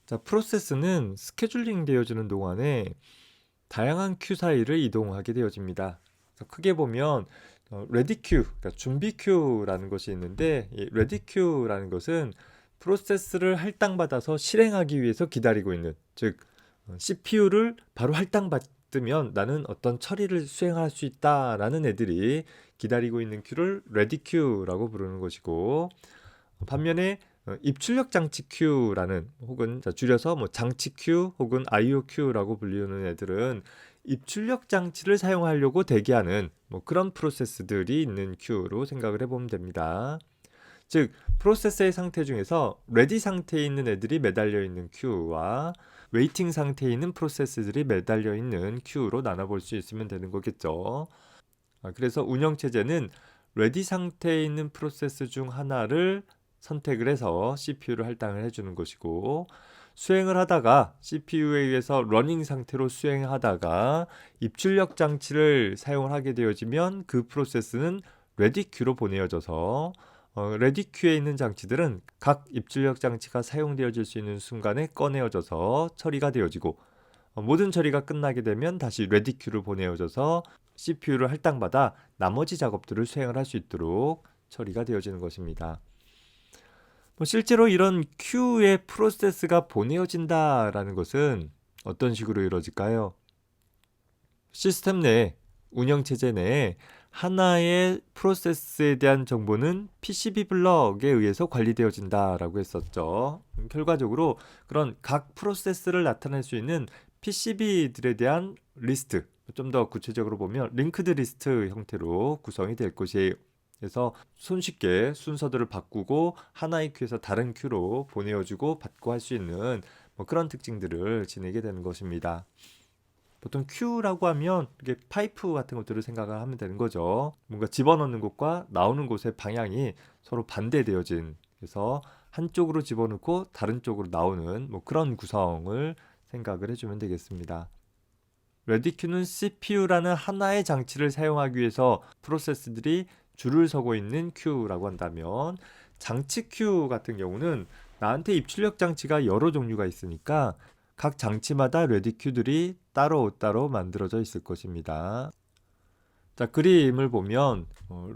자, 프로세스는 스케줄링 되어지는 동안에 다양한 큐 사이를 이동하게 되어집니다. 그래서 크게 보면 레디 큐, 그러니까 준비 큐라는 것이 있는데, 이 레디 큐라는 것은 프로세스를 할당받아서 실행하기 위해서 기다리고 있는, 즉 CPU를 바로 할당받으면 나는 어떤 처리를 수행할 수 있다라는 애들이 기다리고 있는 큐를 레디 큐라고 부르는 것이고, 반면에 입출력 장치 큐라는, 혹은 줄여서 뭐 장치 큐 혹은 IO 큐라고 불리는 애들은 입출력 장치를 사용하려고 대기하는 뭐 그런 프로세스들이 있는 큐로 생각을 해보면 됩니다. 즉 프로세스의 상태 중에서 레디 상태에 있는 애들이 매달려 있는 큐와 웨이팅 상태에 있는 프로세스들이 매달려 있는 큐로 나눠볼 수 있으면 되는 거겠죠. 그래서 운영체제는 레디 상태에 있는 프로세스 중 하나를 선택을 해서 CPU를 할당을 해주는 것이고, 수행을 하다가 CPU에 의해서 러닝 상태로 수행하다가 입출력 장치를 사용을 하게 되어지면 그 프로세스는 레디 큐로 보내어져서 레디 큐에 있는 장치들은 각 입출력 장치가 사용되어질 수 있는 순간에 꺼내어져서 처리가 되어지고, 모든 처리가 끝나게 되면 다시 레디 큐를 보내어져서 CPU를 할당받아 나머지 작업들을 수행을 할 수 있도록 처리가 되어지는 것입니다. 실제로 이런 큐의 프로세스가 보내어진다라는 것은 어떤 식으로 이루어질까요? 시스템 내, 운영체제 내에 하나의 프로세스에 대한 정보는 PCB 블럭에 의해서 관리되어진다라고 했었죠. 결과적으로 그런 각 프로세스를 나타낼 수 있는 PCB들에 대한 리스트, 좀 더 구체적으로 보면 링크드 리스트 형태로 구성이 될 것이에요. 그래서 손쉽게 순서들을 바꾸고 하나의 큐에서 다른 큐로 보내어주고 받고 할 수 있는 뭐 그런 특징들을 지니게 되는 것입니다. 보통 큐라고 하면 이게 파이프 같은 것들을 생각을 하면 되는 거죠. 뭔가 집어넣는 곳과 나오는 곳의 방향이 서로 반대되어진, 그래서 한쪽으로 집어넣고 다른 쪽으로 나오는 뭐 그런 구성을 생각을 해주면 되겠습니다. 레디큐는 CPU라는 하나의 장치를 사용하기 위해서 프로세스들이 줄을 서고 있는 큐라고 한다면, 장치 큐 같은 경우는 나한테 입출력 장치가 여러 종류가 있으니까 각 장치마다 레디 큐들이 따로따로 만들어져 있을 것입니다. 자, 그림을 보면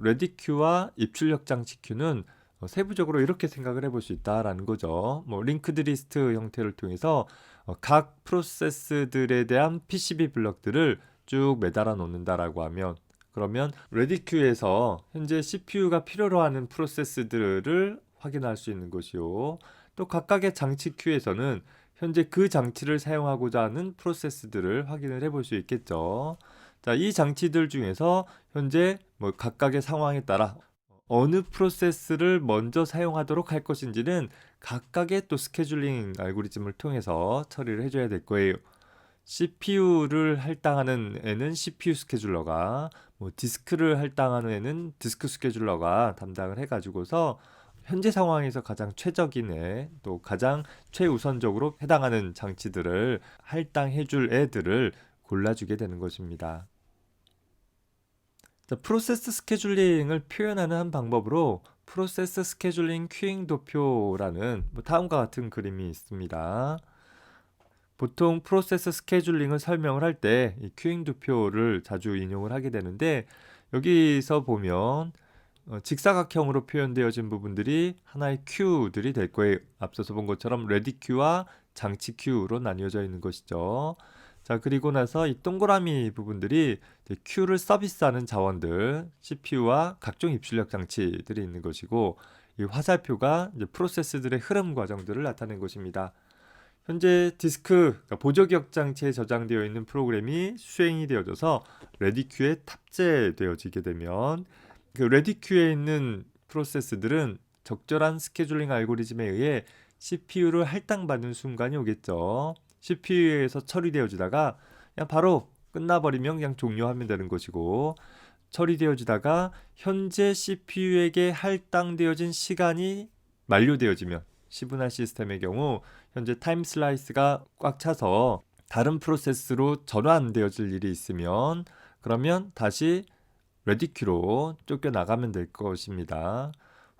레디 큐와 입출력 장치 큐는 세부적으로 이렇게 생각을 해볼 수 있다라는 거죠. 링크드 리스트 형태를 통해서 각 프로세스들에 대한 PCB 블럭들을 쭉 매달아 놓는다라고 하면, 그러면 레디 큐에서 현재 CPU가 필요로 하는 프로세스들을 확인할 수 있는 것이요, 또 각각의 장치 큐에서는 현재 그 장치를 사용하고자 하는 프로세스들을 확인을 해볼 수 있겠죠. 자, 이 장치들 중에서 현재 뭐 각각의 상황에 따라 어느 프로세스를 먼저 사용하도록 할 것인지는 각각의 또 스케줄링 알고리즘을 통해서 처리를 해줘야 될 거예요. CPU를 할당하는 애는 CPU 스케줄러가, 뭐 디스크를 할당하는 애는 디스크 스케줄러가 담당을 해가지고서 현재 상황에서 가장 최적인 애, 또 가장 최우선적으로 해당하는 장치들을 할당해줄 애들을 골라주게 되는 것입니다. 자, 프로세스 스케줄링을 표현하는 한 방법으로 프로세스 스케줄링 큐잉 도표라는 다음과 같은 그림이 있습니다. 보통 프로세스 스케줄링을 설명을 할 때 이 큐잉 도표를 자주 인용을 하게 되는데, 여기서 보면 직사각형으로 표현되어진 부분들이 하나의 큐들이 될 거예요. 앞서서 본 것처럼 레디 큐와 장치 큐로 나뉘어져 있는 것이죠. 자, 그리고 나서 이 동그라미 부분들이 큐를 서비스하는 자원들, CPU와 각종 입출력 장치들이 있는 것이고, 이 화살표가 이제 프로세스들의 흐름 과정들을 나타낸 것입니다. 현재 디스크, 그러니까 보조기억 장치에 저장되어 있는 프로그램이 수행이 되어져서 레디 큐에 탑재되어지게 되면, 그 레디 큐에 있는 프로세스들은 적절한 스케줄링 알고리즘에 의해 CPU를 할당받는 순간이 오겠죠. CPU에서 처리되어지다가 그냥 바로 끝나버리면 그냥 종료하면 되는 것이고, 처리되어지다가 현재 CPU에게 할당되어진 시간이 만료되어지면, 시분할 시스템의 경우 현재 타임 슬라이스가 꽉 차서 다른 프로세스로 전환되어질 일이 있으면, 그러면 다시 레디 큐로 쫓겨나가면 될 것입니다.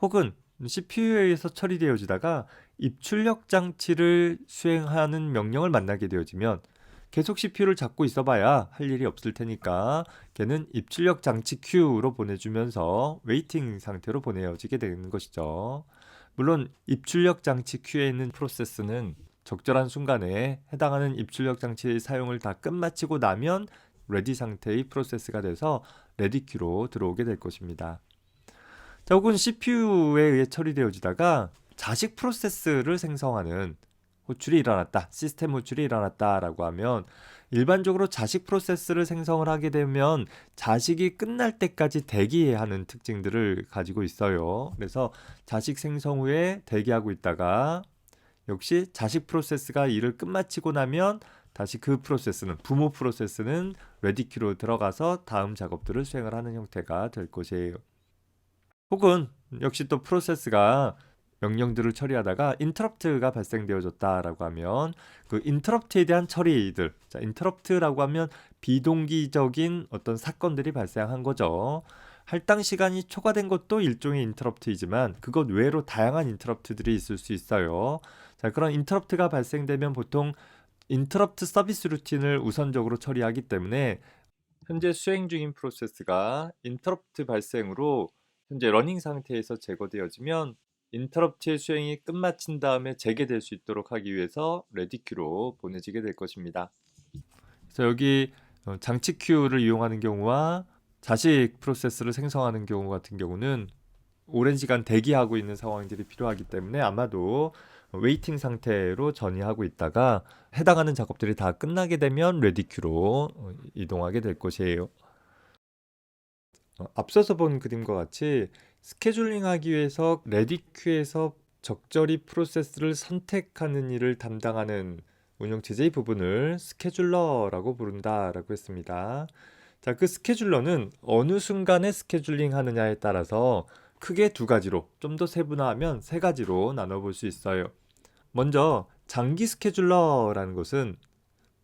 혹은 CPU에 의해서 처리되어지다가 입출력 장치를 수행하는 명령을 만나게 되어지면 계속 CPU를 잡고 있어봐야 할 일이 없을 테니까 걔는 입출력 장치 큐로 보내주면서 웨이팅 상태로 보내어지게 되는 것이죠. 물론 입출력 장치 큐에 있는 프로세스는 적절한 순간에 해당하는 입출력 장치의 사용을 다 끝마치고 나면 레디 상태의 프로세스가 돼서 레디 큐로 들어오게 될 것입니다. 자, 혹은 CPU에 의해 처리되어지다가 자식 프로세스를 생성하는 호출이 일어났다, 시스템 호출이 일어났다라고 하면 일반적으로 자식 프로세스를 생성을 하게 되면 자식이 끝날 때까지 대기해야 하는 특징들을 가지고 있어요. 그래서 자식 생성 후에 대기하고 있다가 역시 자식 프로세스가 일을 끝마치고 나면 다시 그 프로세스는 부모 프로세스는 레디큐로 들어가서 다음 작업들을 수행을 하는 형태가 될 것이에요. 혹은 역시 또 프로세스가 명령들을 처리하다가 인터럽트가 발생되어졌다라고 하면 그 인터럽트에 대한 처리들, 자, 인터럽트라고 하면 비동기적인 어떤 사건들이 발생한 거죠. 할당 시간이 초과된 것도 일종의 인터럽트이지만 그것 외로 다양한 인터럽트들이 있을 수 있어요. 자, 그런 인터럽트가 발생되면 보통 인터럽트 서비스 루틴을 우선적으로 처리하기 때문에 현재 수행 중인 프로세스가 인터럽트 발생으로 현재 러닝 상태에서 제거되어지면 인터럽트의 수행이 끝마친 다음에 재개될 수 있도록 하기 위해서 레디 큐로 보내지게 될 것입니다. 그래서 여기 장치 큐를 이용하는 경우와 자식 프로세스를 생성하는 경우 같은 경우는 오랜 시간 대기하고 있는 상황들이 필요하기 때문에 아마도 웨이팅 상태로 전이하고 있다가 해당하는 작업들이 다 끝나게 되면 레디 큐로 이동하게 될 것이에요. 앞서서 본 그림과 같이 스케줄링 하기 위해서 레디 큐에서 적절히 프로세스를 선택하는 일을 담당하는 운영체제의 부분을 스케줄러라고 부른다라고 했습니다. 자, 그 스케줄러는 어느 순간에 스케줄링 하느냐에 따라서 크게 두 가지로, 좀 더 세분화하면 세 가지로 나눠볼 수 있어요. 먼저 장기 스케줄러라는 것은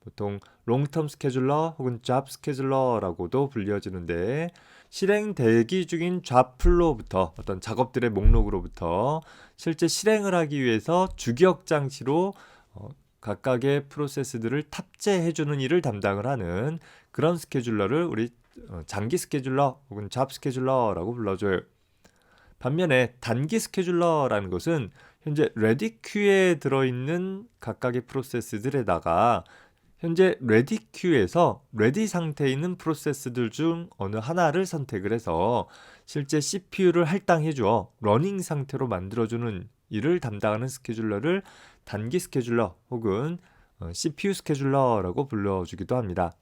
보통 롱텀 스케줄러 혹은 잡 스케줄러라고도 불려지는데 실행 대기 중인 잡 풀로부터 어떤 작업들의 목록으로부터 실제 실행을 하기 위해서 주기억 장치로 각각의 프로세스들을 탑재해주는 일을 담당을 하는 그런 스케줄러를 우리 장기 스케줄러 혹은 잡 스케줄러라고 불러줘요. 반면에 단기 스케줄러라는 것은 현재 레디 큐에 들어있는 각각의 프로세스들에다가 현재 레디 큐에서 레디 상태에 있는 프로세스들 중 어느 하나를 선택을 해서 실제 CPU를 할당해 주어 러닝 상태로 만들어주는 일을 담당하는 스케줄러를 단기 스케줄러 혹은 CPU 스케줄러라고 불러주기도 합니다.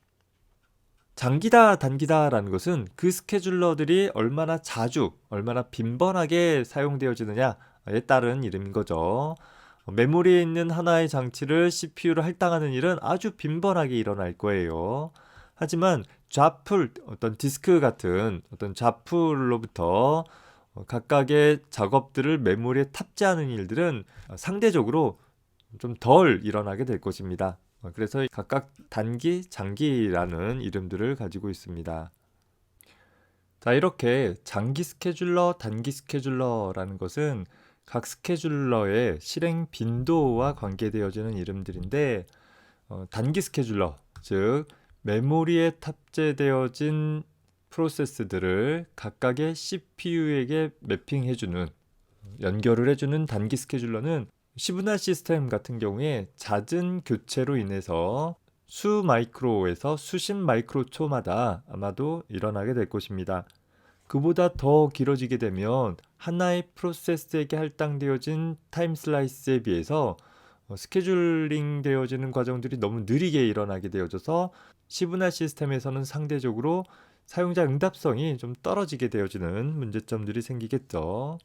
장기다, 단기다라는 것은 그 스케줄러들이 얼마나 자주, 얼마나 빈번하게 사용되어지느냐에 따른 이름인 거죠. 메모리에 있는 하나의 장치를 CPU로 할당하는 일은 아주 빈번하게 일어날 거예요. 하지만 좌풀, 어떤 디스크 같은 어떤 좌풀로부터 각각의 작업들을 메모리에 탑재하는 일들은 상대적으로 좀 덜 일어나게 될 것입니다. 그래서 각각 단기, 장기라는 이름들을 가지고 있습니다. 자, 이렇게 장기 스케줄러, 단기 스케줄러라는 것은 각 스케줄러의 실행 빈도와 관계되어지는 이름들인데 단기 스케줄러, 즉 메모리에 탑재되어진 프로세스들을 각각의 CPU에게 매핑해주는, 연결을 해주는 단기 스케줄러는 시브나 시스템 같은 경우에 잦은 교체로 인해서 수 마이크로에서 수십 마이크로 초마다 아마도 일어나게 될 것입니다. 그보다 더 길어지게 되면 하나의 프로세스에게 할당되어진 타임 슬라이스에 비해서 스케줄링 되어지는 과정들이 너무 느리게 일어나게 되어져서 시브나 시스템에서는 상대적으로 사용자 응답성이 좀 떨어지게 되어지는 문제점들이 생기겠죠.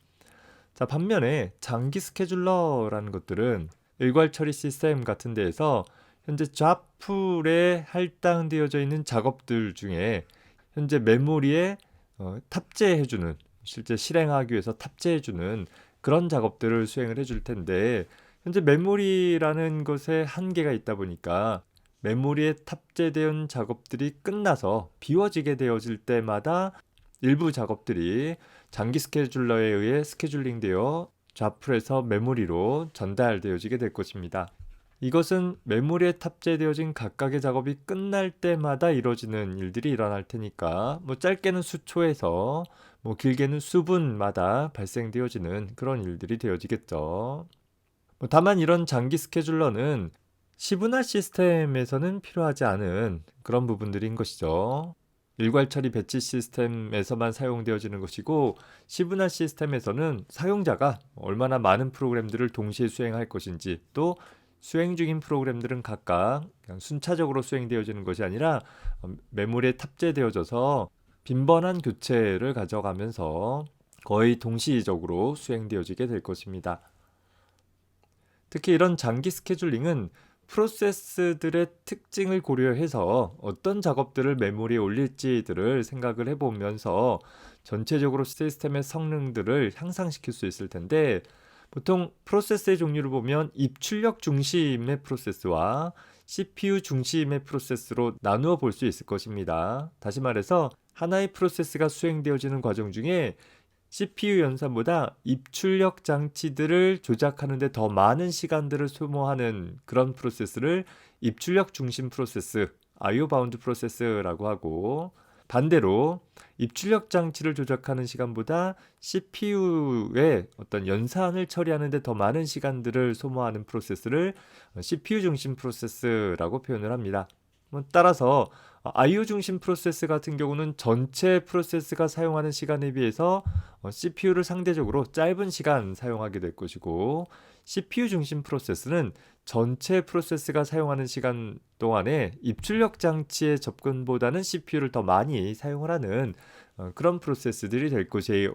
자, 반면에 장기 스케줄러라는 것들은 일괄 처리 시스템 같은 데에서 현재 잡풀에 할당되어져 있는 작업들 중에 현재 메모리에 탑재해주는, 실제 실행하기 위해서 탑재해주는 그런 작업들을 수행을 해줄 텐데 현재 메모리라는 것에 한계가 있다 보니까 메모리에 탑재된 작업들이 끝나서 비워지게 되어질 때마다 일부 작업들이 장기 스케줄러에 의해 스케줄링되어 좌풀에서 메모리로 전달되어지게 될 것입니다. 이것은 메모리에 탑재되어진 각각의 작업이 끝날 때마다 이루어지는 일들이 일어날 테니까 짧게는 수초에서 길게는 수분마다 발생되어지는 그런 일들이 되어지겠죠. 다만 이런 장기 스케줄러는 시분화 시스템에서는 필요하지 않은 그런 부분들인 것이죠. 일괄 처리 배치 시스템에서만 사용되어지는 것이고, 시분화 시스템에서는 사용자가 얼마나 많은 프로그램들을 동시에 수행할 것인지, 또 수행 중인 프로그램들은 각각 그냥 순차적으로 수행되어지는 것이 아니라 메모리에 탑재되어져서 빈번한 교체를 가져가면서 거의 동시적으로 수행되어지게 될 것입니다. 특히 이런 장기 스케줄링은 프로세스들의 특징을 고려해서 어떤 작업들을 메모리에 올릴지들을 생각을 해보면서 전체적으로 시스템의 성능들을 향상시킬 수 있을 텐데, 보통 프로세스의 종류를 보면 입출력 중심의 프로세스와 CPU 중심의 프로세스로 나누어 볼 수 있을 것입니다. 다시 말해서 하나의 프로세스가 수행되어지는 과정 중에 CPU 연산보다 입출력 장치들을 조작하는 데 더 많은 시간들을 소모하는 그런 프로세스를 입출력 중심 프로세스, IO 바운드 프로세스라고 하고, 반대로 입출력 장치를 조작하는 시간보다 CPU의 어떤 연산을 처리하는 데 더 많은 시간들을 소모하는 프로세스를 CPU 중심 프로세스라고 표현을 합니다. 따라서 IO 중심 프로세스 같은 경우는 전체 프로세스가 사용하는 시간에 비해서 CPU를 상대적으로 짧은 시간 사용하게 될 것이고, CPU 중심 프로세스는 전체 프로세스가 사용하는 시간 동안에 입출력 장치의 접근보다는 CPU를 더 많이 사용을 하는 그런 프로세스들이 될 것이에요.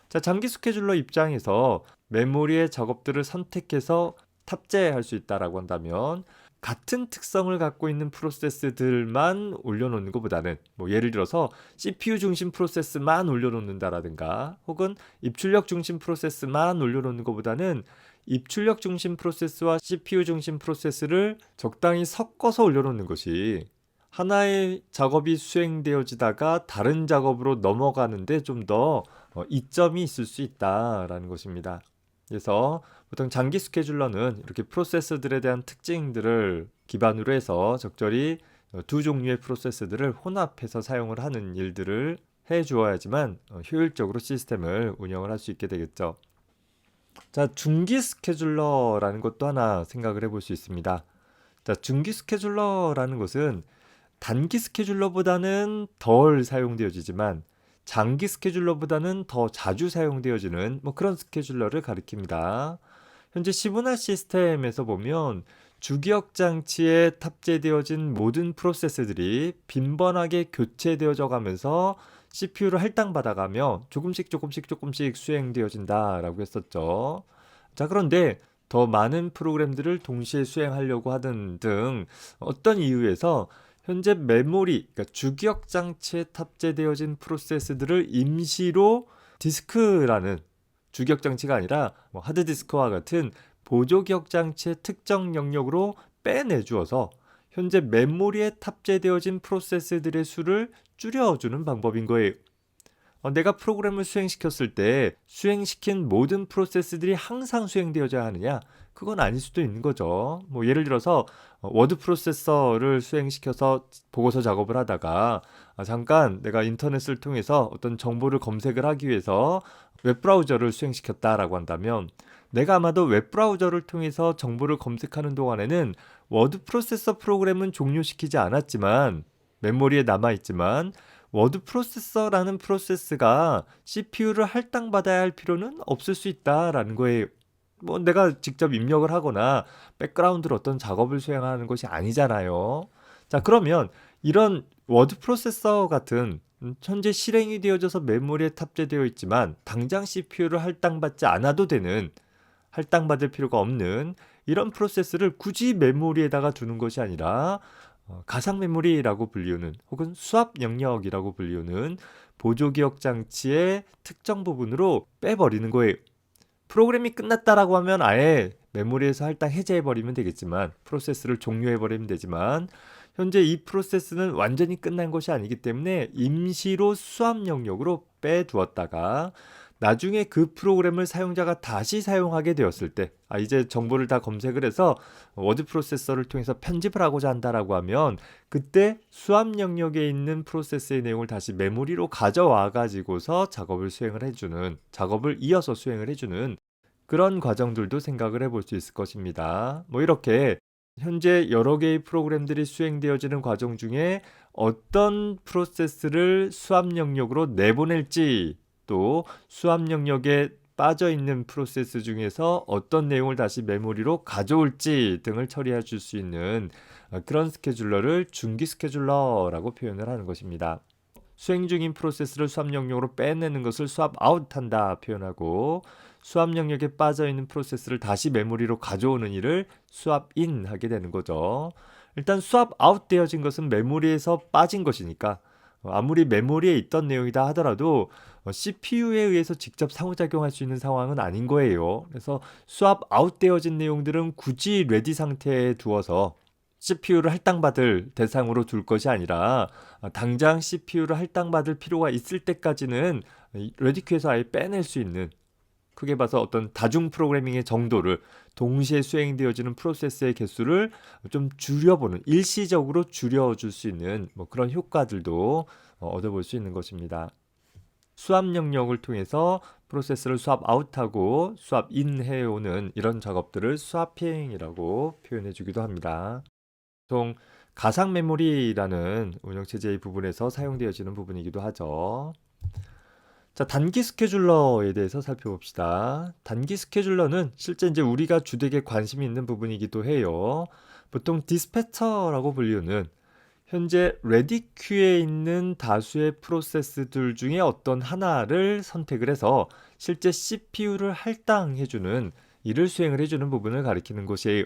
자, 장기 스케줄러 입장에서 메모리의 작업들을 선택해서 탑재할 수 있다라고 한다면, 같은 특성을 갖고 있는 프로세스들만 올려놓는 것보다는 예를 들어서 CPU 중심 프로세스만 올려놓는다라든가, 혹은 입출력 중심 프로세스만 올려놓는 것보다는 입출력 중심 프로세스와 CPU 중심 프로세스를 적당히 섞어서 올려놓는 것이 하나의 작업이 수행되어지다가 다른 작업으로 넘어가는데 좀 더 이점이 있을 수 있다라는 것입니다. 그래서 보통 장기 스케줄러는 이렇게 프로세스들에 대한 특징들을 기반으로 해서 적절히 두 종류의 프로세스들을 혼합해서 사용을 하는 일들을 해 주어야지만 효율적으로 시스템을 운영을 할 수 있게 되겠죠. 자, 중기 스케줄러라는 것도 하나 생각을 해볼 수 있습니다. 자, 중기 스케줄러라는 것은 단기 스케줄러보다는 덜 사용되어지지만 장기 스케줄러보다는 더 자주 사용되어지는 그런 스케줄러를 가리킵니다. 현재 시분화 시스템에서 보면 주기억 장치에 탑재되어진 모든 프로세스들이 빈번하게 교체되어져 가면서 CPU를 할당받아가며 조금씩 수행되어진다라고 했었죠. 자, 그런데 더 많은 프로그램들을 동시에 수행하려고 하는 등 어떤 이유에서 현재 메모리, 그러니까 주기억 장치에 탑재되어진 프로세스들을 임시로 디스크라는 주기억 장치가 아니라 하드디스크와 같은 보조기억 장치의 특정 영역으로 빼내주어서 현재 메모리에 탑재되어진 프로세스들의 수를 줄여주는 방법인 거예요. 내가 프로그램을 수행시켰을 때 수행시킨 모든 프로세스들이 항상 수행되어져야 하느냐? 그건 아닐 수도 있는 거죠. 예를 들어서 워드 프로세서를 수행시켜서 보고서 작업을 하다가 잠깐 내가 인터넷을 통해서 어떤 정보를 검색을 하기 위해서 웹브라우저를 수행시켰다라고 한다면, 내가 아마도 웹브라우저를 통해서 정보를 검색하는 동안에는 워드 프로세서 프로그램은 종료시키지 않았지만 메모리에 남아있지만 워드 프로세서라는 프로세스가 CPU를 할당받아야 할 필요는 없을 수 있다라는 거예요. 내가 직접 입력을 하거나 백그라운드로 어떤 작업을 수행하는 것이 아니잖아요. 자, 그러면 이런 워드 프로세서 같은 현재 실행이 되어져서 메모리에 탑재되어 있지만 당장 CPU를 할당받지 않아도 되는, 할당받을 필요가 없는 이런 프로세스를 굳이 메모리에다가 두는 것이 아니라 가상 메모리라고 불리우는, 혹은 수압 영역이라고 불리우는 보조기억 장치의 특정 부분으로 빼버리는 거예요. 프로그램이 끝났다라고 하면 아예 메모리에서 할당 해제해버리면 되겠지만, 프로세스를 종료해버리면 되지만, 현재 이 프로세스는 완전히 끝난 것이 아니기 때문에 임시로 수압 영역으로 빼두었다가 나중에 그 프로그램을 사용자가 다시 사용하게 되었을 때, 이제 정보를 다 검색을 해서 워드 프로세서를 통해서 편집을 하고자 한다라고 하면 그때 수압 영역에 있는 프로세스의 내용을 다시 메모리로 가져와 가지고서 작업을 이어서 수행을 해주는 그런 과정들도 생각을 해볼 수 있을 것입니다. 이렇게 현재 여러 개의 프로그램들이 수행되어지는 과정 중에 어떤 프로세스를 수압 영역으로 내보낼지, 또 수압 영역에 빠져 있는 프로세스 중에서 어떤 내용을 다시 메모리로 가져올지 등을 처리해 줄 수 있는 그런 스케줄러를 중기 스케줄러라고 표현을 하는 것입니다. 수행 중인 프로세스를 수압 영역으로 빼내는 것을 수압 아웃한다 표현하고, 수압 영역에 빠져 있는 프로세스를 다시 메모리로 가져오는 일을 수압 인 하게 되는 거죠. 일단 수압 아웃 되어진 것은 메모리에서 빠진 것이니까 아무리 메모리에 있던 내용이다 하더라도 CPU에 의해서 직접 상호작용할 수 있는 상황은 아닌 거예요. 그래서 수압 아웃 되어진 내용들은 굳이 레디 상태에 두어서 CPU를 할당받을 대상으로 둘 것이 아니라 당장 CPU를 할당받을 필요가 있을 때까지는 레디큐에서 아예 빼낼 수 있는, 크게 봐서 어떤 다중 프로그래밍의 정도를, 동시에 수행되어지는 프로세스의 개수를 좀 줄여보는, 일시적으로 줄여줄 수 있는 그런 효과들도 얻어볼 수 있는 것입니다. 수압 영역을 통해서 프로세스를 수압 아웃하고 수압 인 해오는 이런 작업들을 수압핑이라고 표현해 주기도 합니다. 보통 가상 메모리라는 운영체제의 부분에서 사용되어지는 부분이기도 하죠. 자, 단기 스케줄러에 대해서 살펴봅시다. 단기 스케줄러는 실제 이제 우리가 주되게 관심이 있는 부분이기도 해요. 보통 디스패처라고 불리는 현재 레디 큐에 있는 다수의 프로세스들 중에 어떤 하나를 선택을 해서 실제 CPU를 할당해주는 일을 수행을 해주는 부분을 가리키는 것이에요.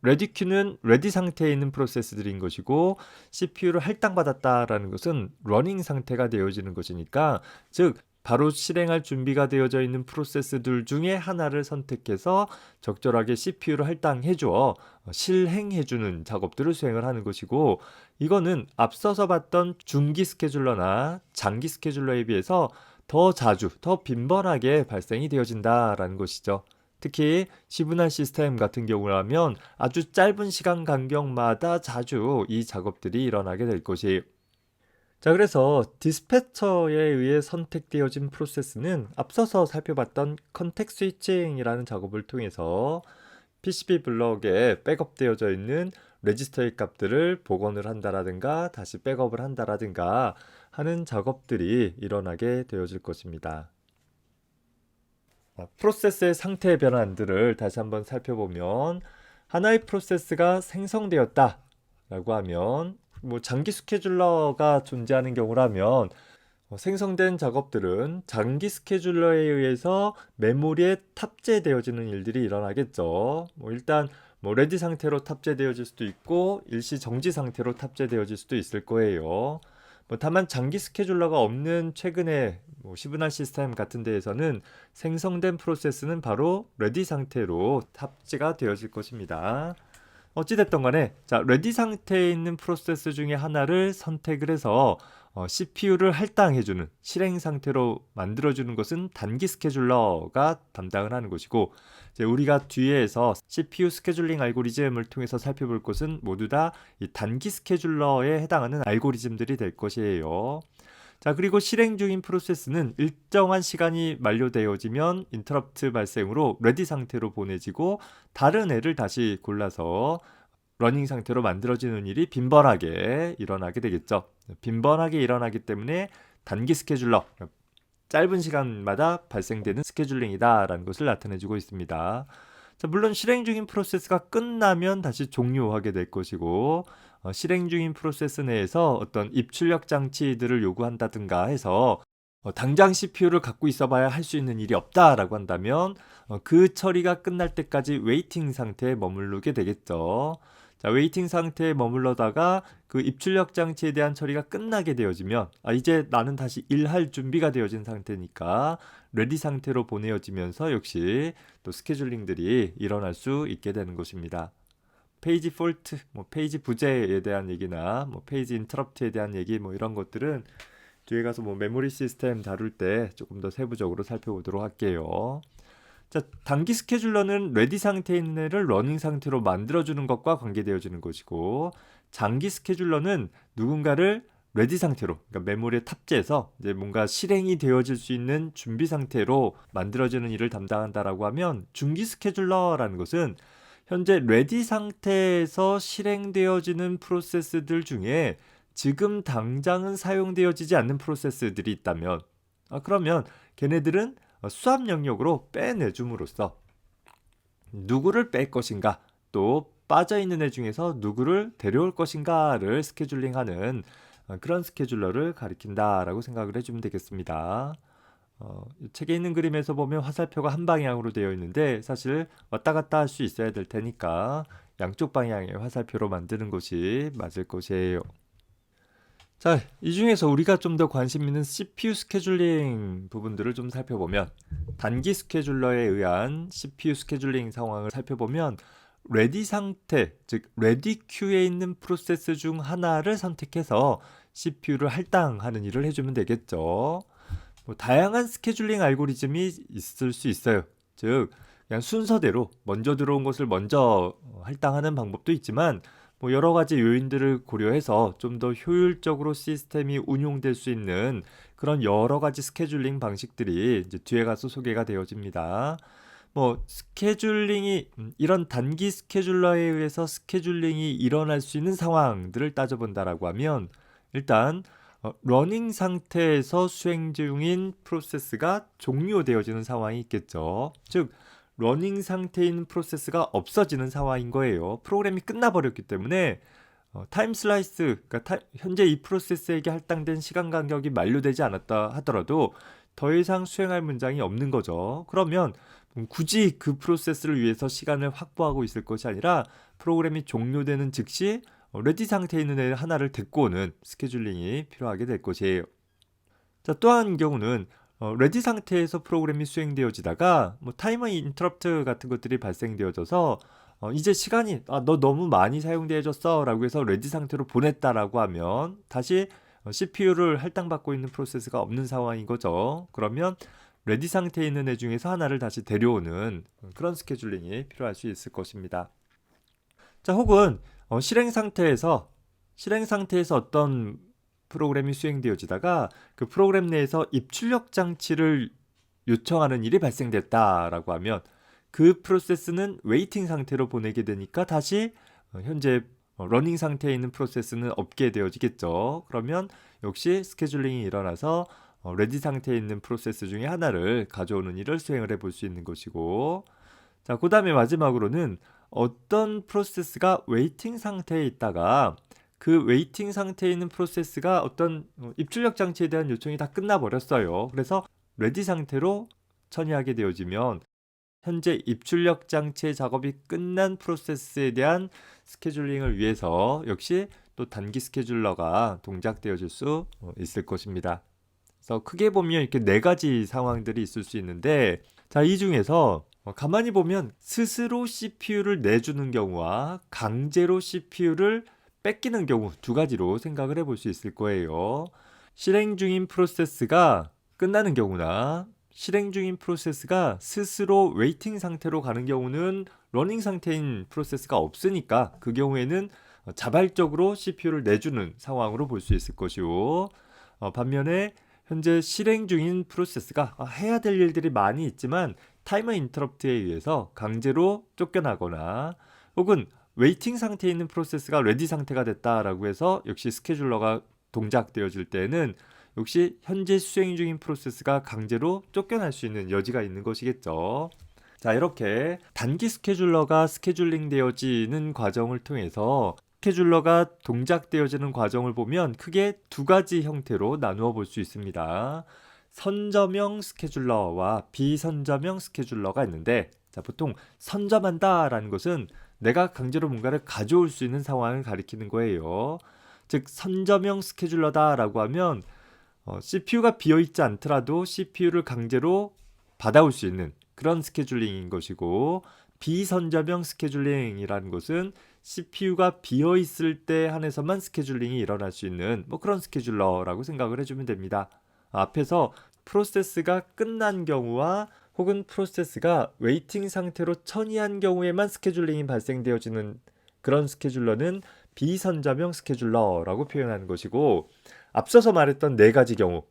레디 큐는 레디 상태에 있는 프로세스들인 것이고, CPU를 할당받았다라는 것은 러닝 상태가 되어지는 것이니까, 즉 바로 실행할 준비가 되어져 있는 프로세스들 중에 하나를 선택해서 적절하게 CPU를 할당해줘 실행해주는 작업들을 수행을 하는 것이고, 이거는 앞서서 봤던 중기 스케줄러나 장기 스케줄러에 비해서 더 자주, 더 빈번하게 발생이 되어진다라는 것이죠. 특히 시분할 시스템 같은 경우라면 아주 짧은 시간 간격마다 자주 이 작업들이 일어나게 될 것이에요. 자, 그래서 디스패처에 의해 선택되어진 프로세스는 앞서서 살펴봤던 컨텍스트 스위칭이라는 작업을 통해서 PCB 블럭에 백업되어져 있는 레지스터의 값들을 복원을 한다라든가 다시 백업을 한다라든가 하는 작업들이 일어나게 되어질 것입니다. 프로세스의 상태 변환들을 다시 한번 살펴보면, 하나의 프로세스가 생성되었다 라고 하면 장기 스케줄러가 존재하는 경우라면 생성된 작업들은 장기 스케줄러에 의해서 메모리에 탑재되어지는 일들이 일어나겠죠. 일단 레디 상태로 탑재되어질 수도 있고 일시 정지 상태로 탑재되어질 수도 있을 거예요. 다만 장기 스케줄러가 없는 최근에 시브나 시스템 같은 데에서는 생성된 프로세스는 바로 레디 상태로 탑재가 되어질 것입니다. 어찌됐든 간에, 자, 레디 상태에 있는 프로세스 중에 하나를 선택을 해서 CPU를 할당해주는, 실행 상태로 만들어주는 것은 단기 스케줄러가 담당을 하는 것이고, 이제 우리가 뒤에서 CPU 스케줄링 알고리즘을 통해서 살펴볼 것은 모두 다 이 단기 스케줄러에 해당하는 알고리즘들이 될 것이에요. 자, 그리고 실행 중인 프로세스는 일정한 시간이 만료되어지면 인터럽트 발생으로 레디 상태로 보내지고 다른 애를 다시 골라서 러닝 상태로 만들어지는 일이 빈번하게 일어나게 되겠죠. 빈번하게 일어나기 때문에 단기 스케줄러, 짧은 시간마다 발생되는 스케줄링이다라는 것을 나타내주고 있습니다. 자, 물론 실행 중인 프로세스가 끝나면 다시 종료하게 될 것이고, 실행 중인 프로세스 내에서 어떤 입출력 장치들을 요구한다든가 해서 당장 CPU를 갖고 있어봐야 할 수 있는 일이 없다라고 한다면 그 처리가 끝날 때까지 웨이팅 상태에 머무르게 되겠죠. 자, 웨이팅 상태에 머물러다가 그 입출력 장치에 대한 처리가 끝나게 되어지면 이제 나는 다시 일할 준비가 되어진 상태니까 레디 상태로 보내어지면서 역시 또 스케줄링들이 일어날 수 있게 되는 것입니다. 페이지 폴트, 뭐 페이지 부재에 대한 얘기나 뭐 페이지 인터럽트에 대한 얘기 뭐 이런 것들은 뒤에 가서 뭐 메모리 시스템 다룰 때 조금 더 세부적으로 살펴보도록 할게요. 자, 단기 스케줄러는 레디 상태에 있는 애를 러닝 상태로 만들어주는 것과 관계되어지는 것이고, 장기 스케줄러는 누군가를 레디 상태로, 그러니까 메모리에 탑재해서 이제 뭔가 실행이 되어질 수 있는 준비 상태로 만들어지는 일을 담당한다라고 하면, 중기 스케줄러라는 것은 현재 레디 상태에서 실행되어지는 프로세스들 중에 지금 당장은 사용되어지지 않는 프로세스들이 있다면, 그러면 걔네들은 수압 영역으로 빼내줌으로써 누구를 뺄 것인가, 또 빠져있는 애 중에서 누구를 데려올 것인가를 스케줄링하는 그런 스케줄러를 가리킨다라고 생각을 해주면 되겠습니다. 책에 있는 그림에서 보면 화살표가 한 방향으로 되어 있는데 사실 왔다 갔다 할 수 있어야 될 테니까 양쪽 방향의 화살표로 만드는 것이 맞을 것이에요. 자, 이 중에서 우리가 좀 더 관심 있는 CPU 스케줄링 부분들을 좀 살펴보면, 단기 스케줄러에 의한 CPU 스케줄링 상황을 살펴보면 레디 상태, 즉 레디 큐에 있는 프로세스 중 하나를 선택해서 CPU를 할당하는 일을 해주면 되겠죠. 뭐 다양한 스케줄링 알고리즘이 있을 수 있어요. 즉 그냥 순서대로 먼저 들어온 것을 먼저 할당하는 방법도 있지만, 뭐 여러 가지 요인들을 고려해서 좀 더 효율적으로 시스템이 운용될 수 있는 그런 여러 가지 스케줄링 방식들이 이제 뒤에 가서 소개가 되어집니다. 뭐 스케줄링이 이런 단기 스케줄러에 의해서 스케줄링이 일어날 수 있는 상황들을 따져본다라고 하면, 일단 러닝 상태에서 수행 중인 프로세스가 종료되어지는 상황이 있겠죠. 즉 러닝 상태인 프로세스가 없어지는 상황인 거예요. 프로그램이 끝나버렸기 때문에 타임 슬라이스, 그러니까 현재 이 프로세스에게 할당된 시간 간격이 만료되지 않았다 하더라도 더 이상 수행할 문장이 없는 거죠. 그러면 굳이 그 프로세스를 위해서 시간을 확보하고 있을 것이 아니라 프로그램이 종료되는 즉시 레디 상태에 있는 애 하나를 데리고 오는 스케줄링이 필요하게 될 것이에요. 자, 또 한 경우는 레디 상태에서 프로그램이 수행되어지다가 뭐 타이머 인터럽트 같은 것들이 발생되어져서 이제 시간이 너 너무 많이 사용되어졌어 라고 해서 레디 상태로 보냈다라고 하면 다시 CPU를 할당받고 있는 프로세스가 없는 상황인 거죠. 그러면 레디 상태에 있는 애 중에서 하나를 다시 데려오는 그런 스케줄링이 필요할 수 있을 것입니다. 자, 혹은 실행 상태에서 어떤 프로그램이 수행되어지다가 그 프로그램 내에서 입출력 장치를 요청하는 일이 발생됐다라고 하면 그 프로세스는 웨이팅 상태로 보내게 되니까 다시 현재 러닝 상태에 있는 프로세스는 없게 되어지겠죠. 그러면 역시 스케줄링이 일어나서 레디 상태에 있는 프로세스 중에 하나를 가져오는 일을 수행을 해볼 수 있는 것이고, 자, 그 다음에 마지막으로는 어떤 프로세스가 웨이팅 상태에 있다가 그 웨이팅 상태에 있는 프로세스가 어떤 입출력 장치에 대한 요청이 다 끝나버렸어요. 그래서 레디 상태로 처리하게 되어지면 현재 입출력 장치의 작업이 끝난 프로세스에 대한 스케줄링을 위해서 역시 또 단기 스케줄러가 동작되어질 수 있을 것입니다. 그래서 크게 보면 이렇게 네 가지 상황들이 있을 수 있는데, 자, 이 중에서 가만히 보면 스스로 CPU를 내주는 경우와 강제로 CPU를 뺏기는 경우 두 가지로 생각을 해볼 수 있을 거예요. 실행 중인 프로세스가 끝나는 경우나 실행 중인 프로세스가 스스로 웨이팅 상태로 가는 경우는 러닝 상태인 프로세스가 없으니까 그 경우에는 자발적으로 CPU를 내주는 상황으로 볼 수 있을 것이고, 반면에 현재 실행 중인 프로세스가 해야 될 일들이 많이 있지만 타이머 인터럽트에 의해서 강제로 쫓겨나거나, 혹은 웨이팅 상태에 있는 프로세스가 레디 상태가 됐다라고 해서 역시 스케줄러가 동작되어질 때는 역시 현재 수행 중인 프로세스가 강제로 쫓겨날 수 있는 여지가 있는 것이겠죠. 자, 이렇게 단기 스케줄러가 스케줄링 되어지는 과정을 통해서 스케줄러가 동작되어지는 과정을 보면 크게 두 가지 형태로 나누어 볼 수 있습니다. 선점형 스케줄러와 비선점형 스케줄러가 있는데, 자, 보통 선점한다라는 것은 내가 강제로 뭔가를 가져올 수 있는 상황을 가리키는 거예요. 즉 선점형 스케줄러다라고 하면 CPU가 비어있지 않더라도 CPU를 강제로 받아올 수 있는 그런 스케줄링인 것이고, 비선점형 스케줄링이라는 것은 CPU가 비어 있을 때 한해서만 스케줄링이 일어날 수 있는 뭐 그런 스케줄러라고 생각을 해주면 됩니다. 앞에서 프로세스가 끝난 경우와 혹은 프로세스가 웨이팅 상태로 처리한 경우에만 스케줄링이 발생되어지는 그런 스케줄러는 비선점형 스케줄러라고 표현하는 것이고, 앞서서 말했던 네 가지 경우,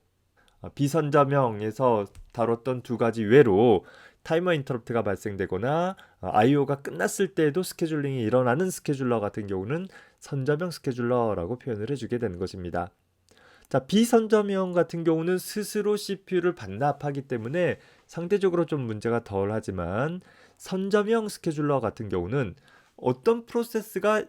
비선점형에서 다뤘던 두 가지 외로 타이머 인터럽트가 발생되거나 IO가 끝났을 때에도 스케줄링이 일어나는 스케줄러 같은 경우는 선점형 스케줄러라고 표현을 해주게 되는 것입니다. 자, 비선점형 같은 경우는 스스로 CPU를 반납하기 때문에 상대적으로 좀 문제가 덜 하지만, 선점형 스케줄러 같은 경우는 어떤 프로세스가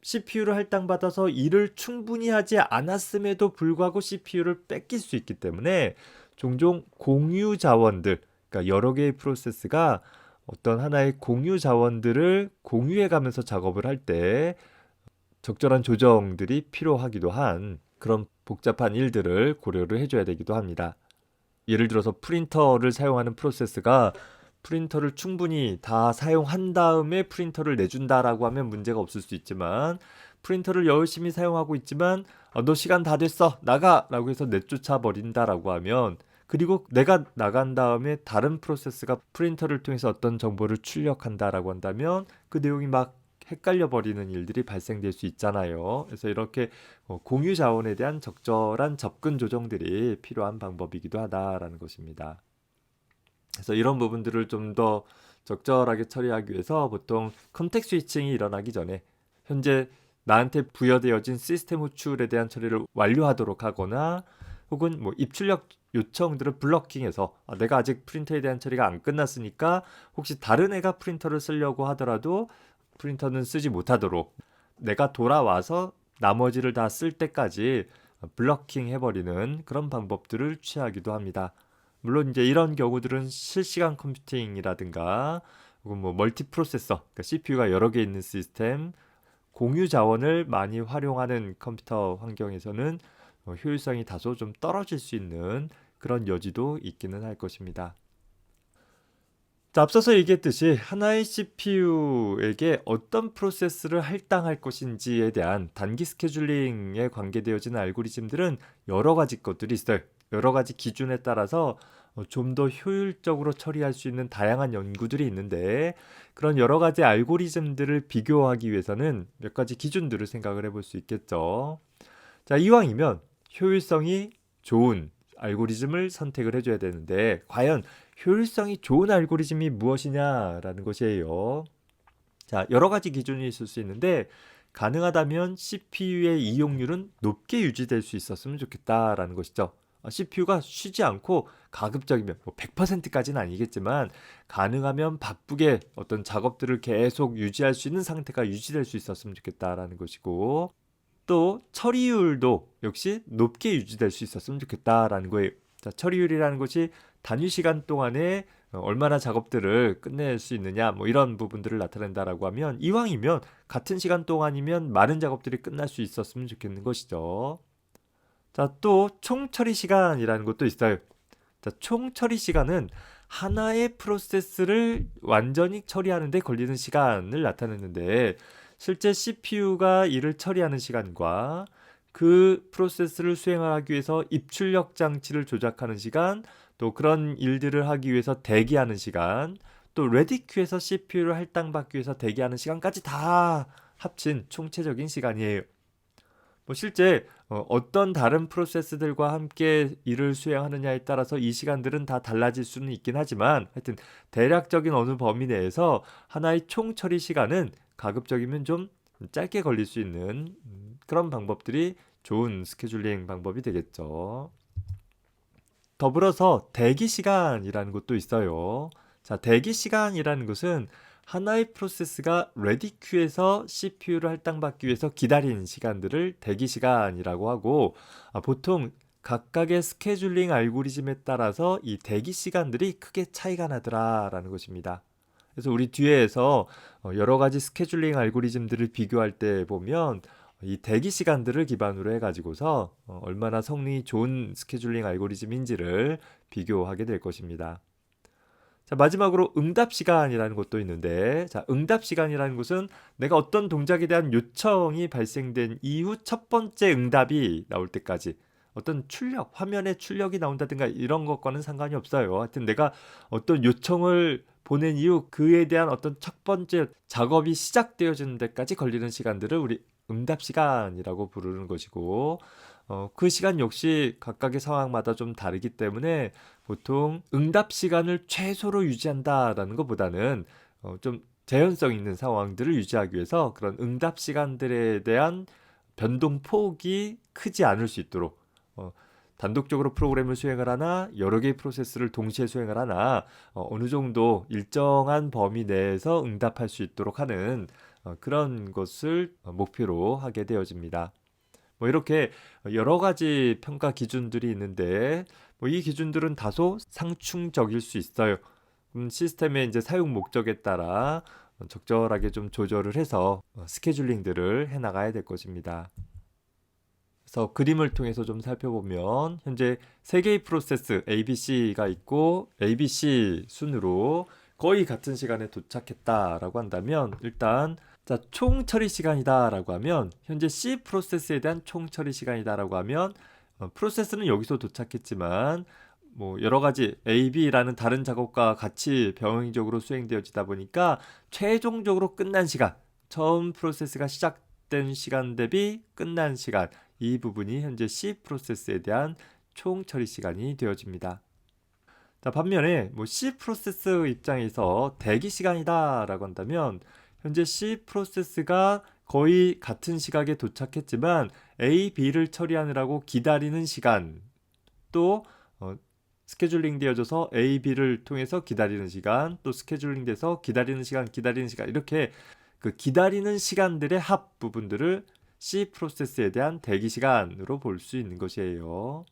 CPU를 할당받아서 일을 충분히 하지 않았음에도 불구하고 CPU를 뺏길 수 있기 때문에 종종 공유 자원들, 그러니까 여러 개의 프로세스가 어떤 하나의 공유 자원들을 공유해 가면서 작업을 할 때 적절한 조정들이 필요하기도 한 그런 복잡한 일들을 고려를 해줘야 되기도 합니다. 예를 들어서 프린터를 사용하는 프로세스가 프린터를 충분히 다 사용한 다음에 프린터를 내준다라고 하면 문제가 없을 수 있지만, 프린터를 열심히 사용하고 있지만 너 시간 다 됐어 나가 라고 해서 내쫓아 버린다라고 하면, 그리고 내가 나간 다음에 다른 프로세스가 프린터를 통해서 어떤 정보를 출력한다라고 한다면 그 내용이 막 헷갈려 버리는 일들이 발생될 수 있잖아요. 그래서 이렇게 공유 자원에 대한 적절한 접근 조정들이 필요한 방법이기도 하다라는 것입니다. 그래서 이런 부분들을 좀 더 적절하게 처리하기 위해서 보통 컨텍스트 스위칭이 일어나기 전에 현재 나한테 부여되어진 시스템 호출에 대한 처리를 완료하도록 하거나, 혹은 뭐 입출력 요청들을 블러킹해서 내가 아직 프린터에 대한 처리가 안 끝났으니까 혹시 다른 애가 프린터를 쓰려고 하더라도 프린터는 쓰지 못하도록 내가 돌아와서 나머지를 다 쓸 때까지 블러킹 해버리는 그런 방법들을 취하기도 합니다. 물론 이제 이런 경우들은 실시간 컴퓨팅이라든가 혹은 뭐 멀티 프로세서, 그러니까 CPU가 여러 개 있는 시스템, 공유 자원을 많이 활용하는 컴퓨터 환경에서는 효율성이 다소 좀 떨어질 수 있는 그런 여지도 있기는 할 것입니다. 자, 앞서서 얘기했듯이 하나의 CPU에게 어떤 프로세스를 할당할 것인지에 대한 단기 스케줄링에 관계되어지는 알고리즘들은 여러 가지 것들이 있어요. 여러 가지 기준에 따라서 좀 더 효율적으로 처리할 수 있는 다양한 연구들이 있는데, 그런 여러 가지 알고리즘들을 비교하기 위해서는 몇 가지 기준들을 생각을 해볼 수 있겠죠. 자, 이왕이면 효율성이 좋은 알고리즘을 선택을 해줘야 되는데, 과연 효율성이 좋은 알고리즘이 무엇이냐라는 것이에요. 자, 여러 가지 기준이 있을 수 있는데, 가능하다면 CPU의 이용률은 높게 유지될 수 있었으면 좋겠다라는 것이죠. CPU가 쉬지 않고 가급적이면 뭐 100%까지는 아니겠지만 가능하면 바쁘게 어떤 작업들을 계속 유지할 수 있는 상태가 유지될 수 있었으면 좋겠다라는 것이고, 또 처리율도 역시 높게 유지될 수 있었으면 좋겠다라는 거예요. 자, 처리율이라는 것이 단위 시간 동안에 얼마나 작업들을 끝낼 수 있느냐, 뭐 이런 부분들을 나타낸다라고 하면, 이왕이면 같은 시간 동안이면 많은 작업들이 끝날 수 있었으면 좋겠는 것이죠. 자, 또 총 처리 시간이라는 것도 있어요. 자, 총 처리 시간은 하나의 프로세스를 완전히 처리하는 데 걸리는 시간을 나타내는데, 실제 CPU가 일을 처리하는 시간과 그 프로세스를 수행하기 위해서 입출력 장치를 조작하는 시간, 또 그런 일들을 하기 위해서 대기하는 시간, 또 레디큐에서 CPU를 할당받기 위해서 대기하는 시간까지 다 합친 총체적인 시간이에요. 뭐 실제 어떤 다른 프로세스들과 함께 일을 수행하느냐에 따라서 이 시간들은 다 달라질 수는 있긴 하지만, 하여튼 대략적인 어느 범위 내에서 하나의 총 처리 시간은 가급적이면 좀 짧게 걸릴 수 있는 그런 방법들이 좋은 스케줄링 방법이 되겠죠. 더불어서 대기 시간이라는 것도 있어요. 자, 대기 시간이라는 것은 하나의 프로세스가 레디 큐에서 CPU를 할당받기 위해서 기다리는 시간들을 대기 시간이라고 하고, 보통 각각의 스케줄링 알고리즘에 따라서 이 대기 시간들이 크게 차이가 나더라라는 것입니다. 그래서 우리 뒤에서 여러 가지 스케줄링 알고리즘들을 비교할 때 보면 이 대기 시간들을 기반으로 해가지고서 얼마나 성능이 좋은 스케줄링 알고리즘인지를 비교하게 될 것입니다. 자, 마지막으로 응답 시간이라는 것도 있는데, 자, 응답 시간이라는 것은 내가 어떤 동작에 대한 요청이 발생된 이후 첫 번째 응답이 나올 때까지 어떤 출력, 화면에 출력이 나온다든가 이런 것과는 상관이 없어요. 하여튼 내가 어떤 요청을 보낸 이후 그에 대한 어떤 첫 번째 작업이 시작되어지는 데까지 걸리는 시간들을 우리 응답 시간이라고 부르는 것이고, 그 시간 역시 각각의 상황마다 좀 다르기 때문에 보통 응답 시간을 최소로 유지한다라는 것보다는 좀 재현성 있는 상황들을 유지하기 위해서 그런 응답 시간들에 대한 변동 폭이 크지 않을 수 있도록 단독적으로 프로그램을 수행을 하나 여러 개의 프로세스를 동시에 수행을 하나 어느 정도 일정한 범위 내에서 응답할 수 있도록 하는 그런 것을 목표로 하게 되어집니다. 뭐 이렇게 여러 가지 평가 기준들이 있는데 뭐 이 기준들은 다소 상충적일 수 있어요. 시스템의 이제 사용 목적에 따라 적절하게 좀 조절을 해서 스케줄링들을 해 나가야 될 것입니다. 그래서 그림을 통해서 좀 살펴보면 현재 세 개의 프로세스 ABC가 있고 ABC 순으로 거의 같은 시간에 도착했다라고 한다면 일단 자, 총 처리 시간이다라고 하면 현재 C 프로세스에 대한 총 처리 시간이다라고 하면 프로세스는 여기서 도착했지만 뭐 여러 가지 A, B라는 다른 작업과 같이 병행적으로 수행되어지다 보니까 최종적으로 끝난 시간, 처음 프로세스가 시작된 시간 대비 끝난 시간 이 부분이 현재 C 프로세스에 대한 총 처리 시간이 되어집니다. 자, 반면에 뭐 C 프로세스 입장에서 대기 시간이다라고 한다면 현재 C 프로세스가 거의 같은 시각에 도착했지만 A, B를 처리하느라고 기다리는 시간 또 스케줄링 되어져서 A, B를 통해서 기다리는 시간 또 스케줄링 돼서 기다리는 시간 이렇게 그 기다리는 시간들의 합 부분들을 C 프로세스에 대한 대기 시간으로 볼 수 있는 것이에요.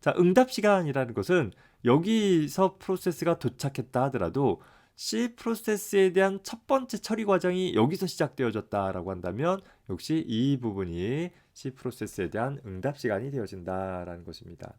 자, 응답 시간이라는 것은 여기서 프로세스가 도착했다 하더라도 C 프로세스에 대한 첫 번째 처리 과정이 여기서 시작되어졌다라고 한다면 역시 이 부분이 C 프로세스에 대한 응답 시간이 되어진다라는 것입니다.